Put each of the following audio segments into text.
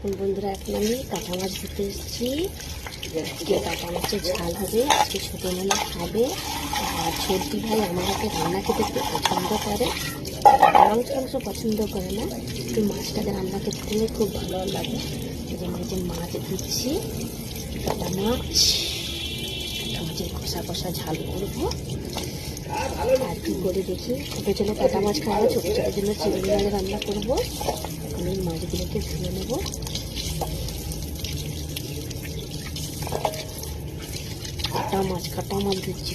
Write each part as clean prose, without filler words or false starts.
দেখুন বন্ধুরা, এখন আমি কাঁটা মাছ ধরতে এসেছি। আজকে কাঁটা মাছের ঝাল হবে, আজকে ছোটো মেলা খাবে। আর ছোট্টি ভাই আমার হাতে রান্না খেতে খুব পছন্দ করে, মাংস পছন্দ করে না, কিন্তু মাছটাকে রান্না করতে গেলে খুব ভালো লাগে। এই জন্য যে মাছ দিচ্ছি, কাঁটা মাছের কষা কষা ঝাল করবো। আর কি করে দেখি, ছোটো ছোটো কাঁটা মাছ খাবো, ছোটো ছোটোর জন্য চিংড়ি মাছ রান্না করবো। আমি মাছগুলোকে ধুয়ে নেবো। কাঁটা মাছ দিচ্ছি,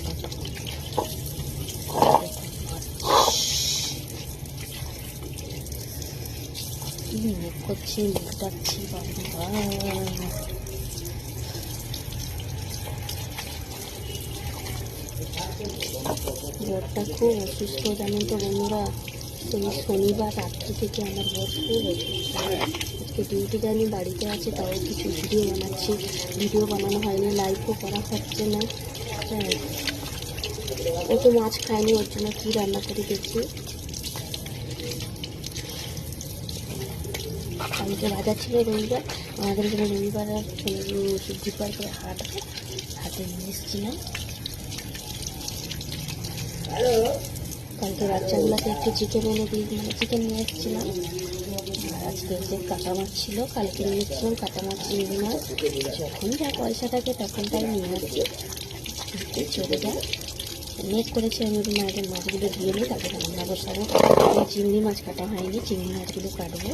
মুখ করছি, মুখ ডাকছি, বরটা খুব অসুস্থ জানেন তো বন্ধুরা। সেই শনিবার রাত্রি থেকে আমার বর খুব অসুস্থ। আজকে ডিউটি যায়নি, বাড়িতে আছে, তাও কিছু ভিডিও বানাচ্ছি। ভিডিও বানানো হয়নি, লাইভও করা হচ্ছে না। হ্যাঁ, ও তো মাছ খায়নি, ওর জন্য কী রান্না করে দেখি। কালকে বাজার ছিল রবিবার, আমাদের এখানে রবিবার আর বুধবার করে হাটে নিয়ে এসেছিলাম। কালকে বাচ্চাগুলোকে একটু চিকেন এনে দিয়ে চিকেন নিয়ে এসেছিলাম। আর আজকে যে কাঁটা মাছ ছিল, কালকে নিয়ে এসেছিলাম কাঁটা মাছ, চিংড়ি মাছ। যখন যা পয়সা থাকে তখন তাই নিয়ে আসছি, চলে যায়। নেট করেছি আমি মায়ের মাছগুলো ধুয়ে নিই, তারপরে রান্না বসাবো। চিংড়ি মাছ কাটা হয়নি, চিংড়ি মাছগুলো কাটবো।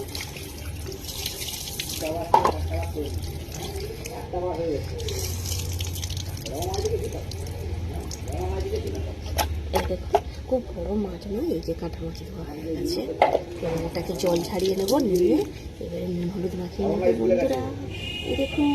এই দেখো, খুব বড় মাছ নয়, এই যে কাঁটা মাছ ধোয়া হয়ে গেছে। এবার এটাকে জল ছাড়িয়ে নেবো, নিয়ে এবারে নুন হলুদ মাখিয়ে নেবো বন্ধুরা। এই দেখুন।